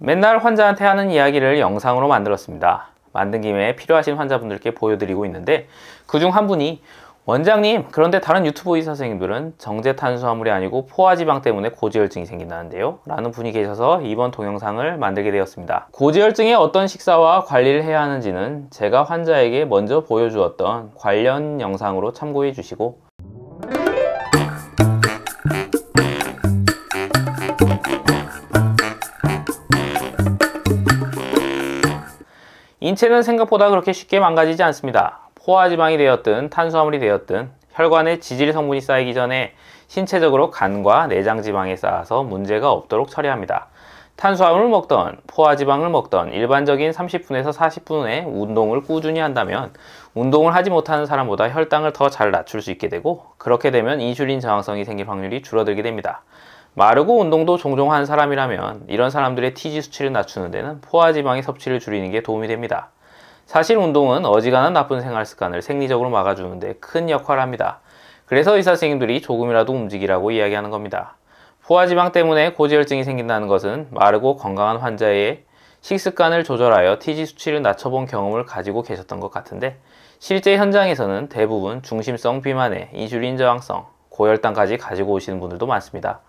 맨날 환자한테 하는 이야기를 영상으로 만들었습니다. 만든 김에 필요하신 환자분들께 보여드리고 있는데 그중 한 분이 원장님, 그런데 다른 유튜브 의사 선생님들은 정제탄수화물이 아니고 포화지방 때문에 고지혈증이 생긴다는데요? 라는 분이 계셔서 이번 동영상을 만들게 되었습니다. 고지혈증에 어떤 식사와 관리를 해야 하는지는 제가 환자에게 먼저 보여주었던 관련 영상으로 참고해 주시고, 인체는 생각보다 그렇게 쉽게 망가지지 않습니다. 포화지방이 되었든 탄수화물이 되었든 혈관에 지질 성분이 쌓이기 전에 신체적으로 간과 내장지방에 쌓아서 문제가 없도록 처리합니다. 탄수화물을 먹던 포화지방을 먹던 일반적인 30분에서 40분의 운동을 꾸준히 한다면 운동을 하지 못하는 사람보다 혈당을 더 잘 낮출 수 있게 되고, 그렇게 되면 인슐린 저항성이 생길 확률이 줄어들게 됩니다. 마르고 운동도 종종 한 사람이라면 이런 사람들의 TG 수치를 낮추는 데는 포화지방의 섭취를 줄이는 게 도움이 됩니다. 사실 운동은 어지간한 나쁜 생활 습관을 생리적으로 막아주는 데 큰 역할을 합니다. 그래서 의사 선생님들이 조금이라도 움직이라고 이야기하는 겁니다. 포화지방 때문에 고지혈증이 생긴다는 것은 마르고 건강한 환자의 식습관을 조절하여 TG 수치를 낮춰본 경험을 가지고 계셨던 것 같은데, 실제 현장에서는 대부분 중심성 비만에 인슐린 저항성, 고혈당까지 가지고 오시는 분들도 많습니다.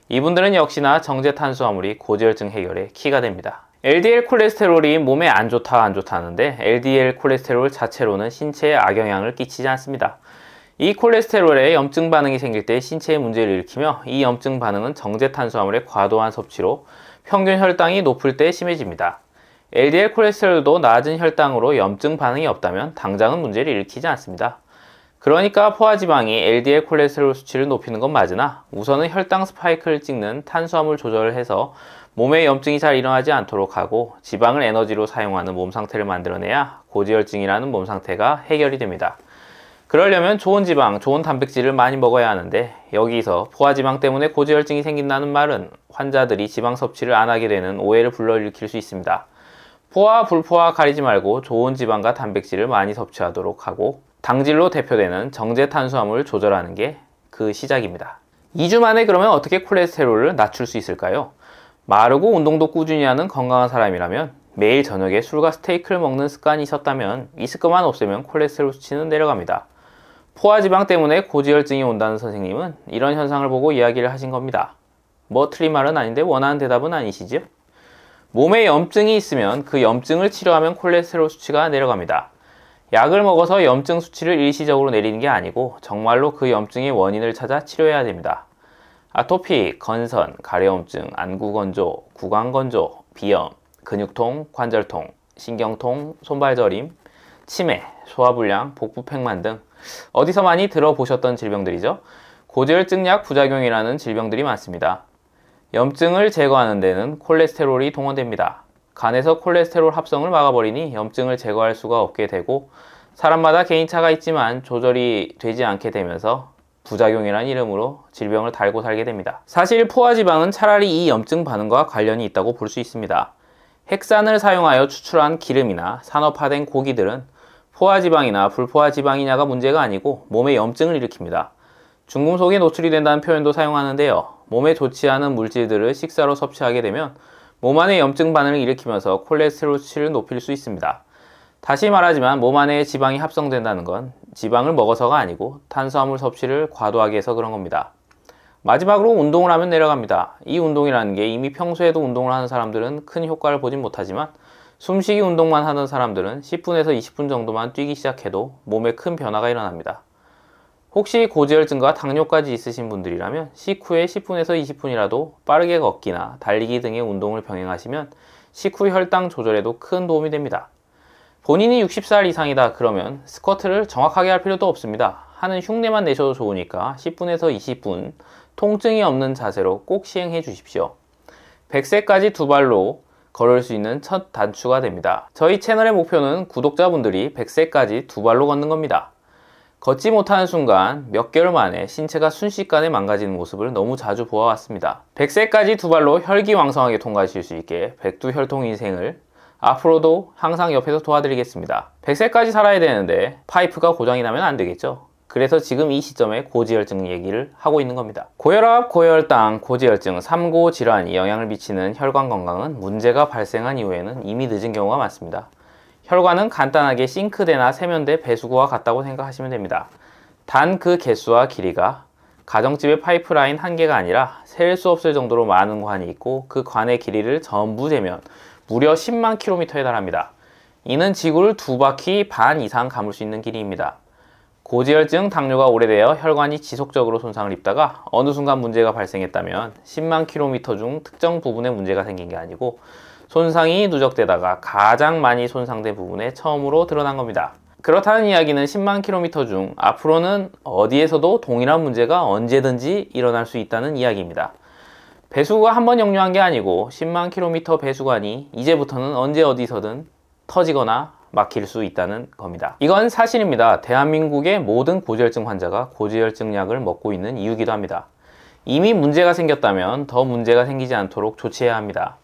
이분들은 역시나 정제탄수화물이 고지혈증 해결에 키가 됩니다. LDL 콜레스테롤이 몸에 안 좋다 하는데 LDL 콜레스테롤 자체로는 신체에 악영향을 끼치지 않습니다. 이 콜레스테롤에 염증 반응이 생길 때 신체에 문제를 일으키며, 이 염증 반응은 정제탄수화물의 과도한 섭취로 평균 혈당이 높을 때 심해집니다. LDL 콜레스테롤도 낮은 혈당으로 염증 반응이 없다면 당장은 문제를 일으키지 않습니다. 그러니까 포화지방이 LDL 콜레스테롤 수치를 높이는 건 맞으나 우선은 혈당 스파이크를 찍는 탄수화물 조절을 해서 몸에 염증이 잘 일어나지 않도록 하고 지방을 에너지로 사용하는 몸 상태를 만들어내야 고지혈증이라는 몸 상태가 해결이 됩니다. 그러려면 좋은 지방, 좋은 단백질을 많이 먹어야 하는데, 여기서 포화지방 때문에 고지혈증이 생긴다는 말은 환자들이 지방 섭취를 안 하게 되는 오해를 불러일으킬 수 있습니다. 포화, 불포화 가리지 말고 좋은 지방과 단백질을 많이 섭취하도록 하고 당질로 대표되는 정제탄수화물을 조절하는 게 그 시작입니다. 2주 만에 그러면 어떻게 콜레스테롤을 낮출 수 있을까요? 마르고 운동도 꾸준히 하는 건강한 사람이라면, 매일 저녁에 술과 스테이크를 먹는 습관이 있었다면 이 습관만 없애면 콜레스테롤 수치는 내려갑니다. 포화지방 때문에 고지혈증이 온다는 선생님은 이런 현상을 보고 이야기를 하신 겁니다. 뭐 틀린 말은 아닌데 원하는 대답은 아니시죠? 몸에 염증이 있으면 그 염증을 치료하면 콜레스테롤 수치가 내려갑니다. 약을 먹어서 염증 수치를 일시적으로 내리는 게 아니고 정말로 그 염증의 원인을 찾아 치료해야 됩니다. 아토피, 건선, 가려움증, 안구건조, 구강건조, 비염, 근육통, 관절통, 신경통, 손발저림, 치매, 소화불량, 복부팽만 등 어디서 많이 들어보셨던 질병들이죠. 고지혈증약 부작용이라는 질병들이 많습니다. 염증을 제거하는 데는 콜레스테롤이 동원됩니다. 간에서 콜레스테롤 합성을 막아버리니 염증을 제거할 수가 없게 되고, 사람마다 개인차가 있지만 조절이 되지 않게 되면서 부작용이라는 이름으로 질병을 달고 살게 됩니다. 사실 포화지방은 차라리 이 염증 반응과 관련이 있다고 볼 수 있습니다. 핵산을 사용하여 추출한 기름이나 산업화된 고기들은 포화지방이나 불포화지방이냐가 문제가 아니고 몸에 염증을 일으킵니다. 중금속에 노출이 된다는 표현도 사용하는데요. 몸에 좋지 않은 물질들을 식사로 섭취하게 되면 몸 안에 염증 반응을 일으키면서 콜레스테롤 수치를 높일 수 있습니다. 다시 말하지만 몸 안에 지방이 합성된다는 건 지방을 먹어서가 아니고 탄수화물 섭취를 과도하게 해서 그런 겁니다. 마지막으로 운동을 하면 내려갑니다. 이 운동이라는 게 이미 평소에도 운동을 하는 사람들은 큰 효과를 보진 못하지만 숨쉬기 운동만 하던 사람들은 10분에서 20분 정도만 뛰기 시작해도 몸에 큰 변화가 일어납니다. 혹시 고지혈증과 당뇨까지 있으신 분들이라면 식후에 10분에서 20분이라도 빠르게 걷기나 달리기 등의 운동을 병행하시면 식후 혈당 조절에도 큰 도움이 됩니다. 본인이 60살 이상이다 그러면 스쿼트를 정확하게 할 필요도 없습니다. 하는 흉내만 내셔도 좋으니까 10분에서 20분 통증이 없는 자세로 꼭 시행해 주십시오. 100세까지 두 발로 걸을 수 있는 첫 단추가 됩니다. 저희 채널의 목표는 구독자분들이 100세까지 두 발로 걷는 겁니다. 걷지 못하는 순간 몇 개월 만에 신체가 순식간에 망가지는 모습을 너무 자주 보아왔습니다. 100세까지 두 발로 혈기왕성하게 통과하실 수 있게 백두혈통 인생을 앞으로도 항상 옆에서 도와드리겠습니다. 100세까지 살아야 되는데 파이프가 고장이 나면 안 되겠죠. 그래서 지금 이 시점에 고지혈증 얘기를 하고 있는 겁니다. 고혈압, 고혈당, 고지혈증, 3고 질환이 영향을 미치는 혈관 건강은 문제가 발생한 이후에는 이미 늦은 경우가 많습니다. 혈관은 간단하게 싱크대나 세면대 배수구와 같다고 생각하시면 됩니다. 단 그 개수와 길이가 가정집의 파이프라인 한 개가 아니라 셀 수 없을 정도로 많은 관이 있고 그 관의 길이를 전부 재면 무려 10만 킬로미터에 달합니다. 이는 지구를 2바퀴 반 이상 감을 수 있는 길이입니다. 고지혈증, 당뇨가 오래되어 혈관이 지속적으로 손상을 입다가 어느 순간 문제가 발생했다면 10만 킬로미터 중 특정 부분에 문제가 생긴 게 아니고 손상이 누적되다가 가장 많이 손상된 부분에 처음으로 드러난 겁니다. 그렇다는 이야기는 10만 킬로미터 중 앞으로는 어디에서도 동일한 문제가 언제든지 일어날 수 있다는 이야기입니다. 배수구가 한 번 역류한 게 아니고 10만 킬로미터 배수관이 이제부터는 언제 어디서든 터지거나 막힐 수 있다는 겁니다. 이건 사실입니다. 대한민국의 모든 고지혈증 환자가 고지혈증 약을 먹고 있는 이유기도 합니다. 이미 문제가 생겼다면 더 문제가 생기지 않도록 조치해야 합니다.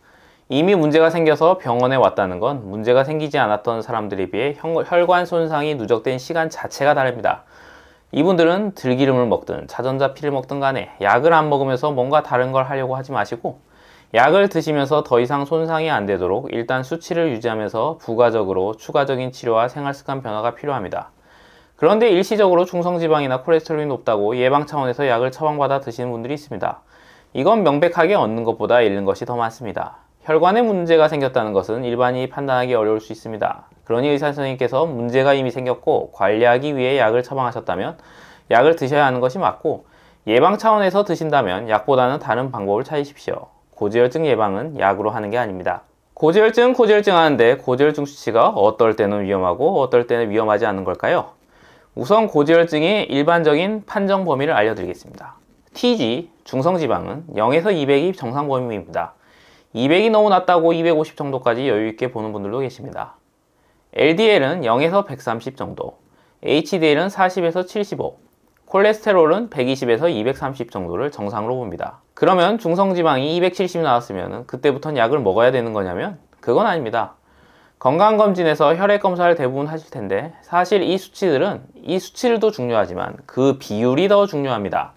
이미 문제가 생겨서 병원에 왔다는 건 문제가 생기지 않았던 사람들에 비해 혈관 손상이 누적된 시간 자체가 다릅니다. 이분들은 들기름을 먹든 자전자 피를 먹든 간에 약을 안 먹으면서 뭔가 다른 걸 하려고 하지 마시고 약을 드시면서 더 이상 손상이 안 되도록 일단 수치를 유지하면서 부가적으로 추가적인 치료와 생활습관 변화가 필요합니다. 그런데 일시적으로 중성지방이나 콜레스테롤이 높다고 예방 차원에서 약을 처방받아 드시는 분들이 있습니다. 이건 명백하게 얻는 것보다 잃는 것이 더 많습니다. 혈관에 문제가 생겼다는 것은 일반인이 판단하기 어려울 수 있습니다. 그러니 의사 선생님께서 문제가 이미 생겼고 관리하기 위해 약을 처방하셨다면 약을 드셔야 하는 것이 맞고 예방 차원에서 드신다면 약보다는 다른 방법을 찾으십시오. 고지혈증 예방은 약으로 하는 게 아닙니다. 고지혈증 하는데 고지혈증 수치가 어떨 때는 위험하고 어떨 때는 위험하지 않은 걸까요? 우선 고지혈증의 일반적인 판정 범위를 알려드리겠습니다. TG, 중성지방은 0에서 200이 정상 범위입니다. 200이 너무 낮다고 250 정도까지 여유있게 보는 분들도 계십니다. LDL은 0에서 130 정도, HDL은 40에서 75, 콜레스테롤은 120에서 230 정도를 정상으로 봅니다. 그러면 중성지방이 270 나왔으면 그때부터는 약을 먹어야 되는 거냐면 그건 아닙니다. 건강검진에서 혈액검사를 대부분 하실 텐데 사실 이 수치들도 중요하지만 그 비율이 더 중요합니다.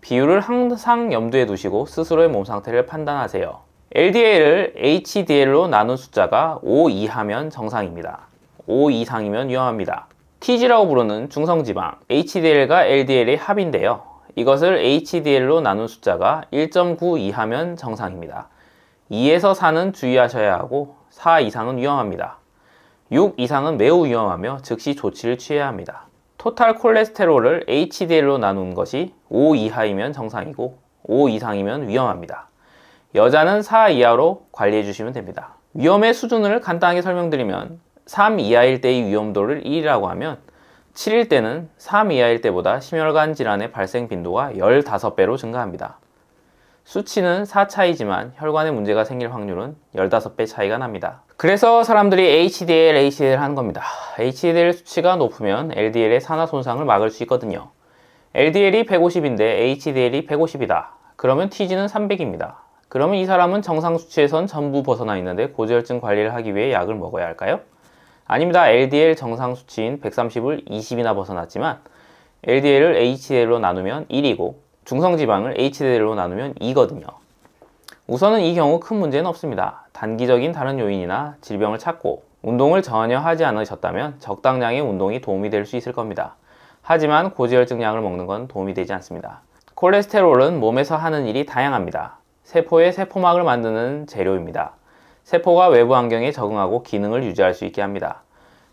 비율을 항상 염두에 두시고 스스로의 몸 상태를 판단하세요. LDL을 HDL로 나눈 숫자가 5 이하면 정상입니다. 5 이상이면 위험합니다. TG라고 부르는 중성지방, HDL과 LDL의 합인데요. 이것을 HDL로 나눈 숫자가 1.9 이하면 정상입니다. 2에서 4는 주의하셔야 하고 4 이상은 위험합니다. 6 이상은 매우 위험하며 즉시 조치를 취해야 합니다. 토탈 콜레스테롤을 HDL로 나눈 것이 5 이하이면 정상이고 5 이상이면 위험합니다. 여자는 4 이하로 관리해 주시면 됩니다. 위험의 수준을 간단하게 설명드리면 3 이하일 때의 위험도를 1이라고 하면 7일 때는 3 이하일 때보다 심혈관 질환의 발생 빈도가 15배로 증가합니다. 수치는 4 차이지만 혈관에 문제가 생길 확률은 15배 차이가 납니다. 그래서 사람들이 HDL 하는 겁니다. HDL 수치가 높으면 LDL의 산화 손상을 막을 수 있거든요. LDL이 150인데 HDL이 150이다. 그러면 TG는 300입니다. 그러면 이 사람은 정상 수치에선 전부 벗어나 있는데 고지혈증 관리를 하기 위해 약을 먹어야 할까요? 아닙니다. LDL 정상 수치인 130을 20이나 벗어났지만 LDL을 HDL로 나누면 1이고 중성지방을 HDL로 나누면 2거든요. 우선은 이 경우 큰 문제는 없습니다. 단기적인 다른 요인이나 질병을 찾고 운동을 전혀 하지 않으셨다면 적당량의 운동이 도움이 될 수 있을 겁니다. 하지만 고지혈증 약을 먹는 건 도움이 되지 않습니다. 콜레스테롤은 몸에서 하는 일이 다양합니다. 세포의 세포막을 만드는 재료입니다. 세포가 외부 환경에 적응하고 기능을 유지할 수 있게 합니다.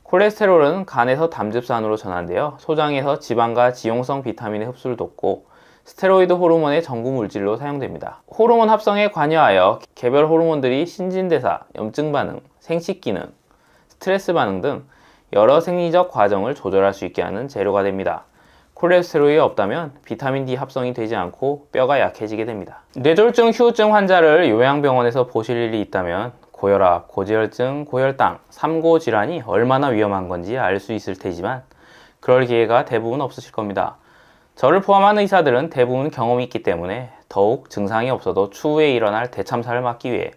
콜레스테롤은 간에서 담즙산으로 전환되어 소장에서 지방과 지용성 비타민의 흡수를 돕고 스테로이드 호르몬의 전구 물질로 사용됩니다. 호르몬 합성에 관여하여 개별 호르몬들이 신진대사, 염증 반응, 생식 기능, 스트레스 반응 등 여러 생리적 과정을 조절할 수 있게 하는 재료가 됩니다. 콜레스테롤이 없다면 비타민 D 합성이 되지 않고 뼈가 약해지게 됩니다. 뇌졸중, 휴우증 환자를 요양병원에서 보실 일이 있다면 고혈압, 고지혈증, 고혈당, 3고 질환이 얼마나 위험한 건지 알 수 있을 테지만 그럴 기회가 대부분 없으실 겁니다. 저를 포함한 의사들은 대부분 경험이 있기 때문에 더욱 증상이 없어도 추후에 일어날 대참사를 막기 위해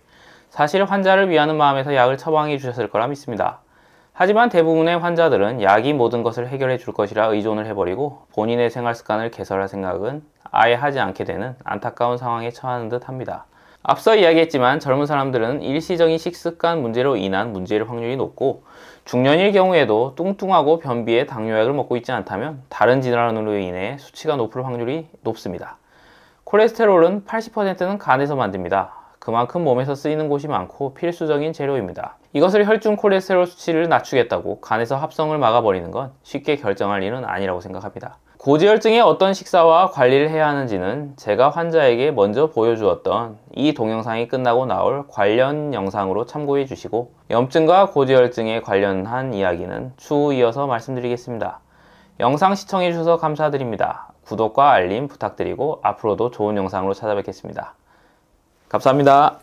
사실 환자를 위하는 마음에서 약을 처방해 주셨을 거라 믿습니다. 하지만 대부분의 환자들은 약이 모든 것을 해결해 줄 것이라 의존을 해버리고 본인의 생활 습관을 개선할 생각은 아예 하지 않게 되는 안타까운 상황에 처하는 듯 합니다. 앞서 이야기했지만 젊은 사람들은 일시적인 식습관 문제로 인한 문제일 확률이 높고, 중년일 경우에도 뚱뚱하고 변비에 당뇨약을 먹고 있지 않다면 다른 질환으로 인해 수치가 높을 확률이 높습니다. 콜레스테롤은 80%는 간에서 만듭니다. 그만큼 몸에서 쓰이는 곳이 많고 필수적인 재료입니다. 이것을 혈중 콜레스테롤 수치를 낮추겠다고 간에서 합성을 막아버리는 건 쉽게 결정할 일은 아니라고 생각합니다. 고지혈증에 어떤 식사와 관리를 해야 하는지는 제가 환자에게 먼저 보여주었던 이 동영상이 끝나고 나올 관련 영상으로 참고해 주시고, 염증과 고지혈증에 관련한 이야기는 추후 이어서 말씀드리겠습니다. 영상 시청해 주셔서 감사드립니다. 구독과 알림 부탁드리고 앞으로도 좋은 영상으로 찾아뵙겠습니다. 감사합니다.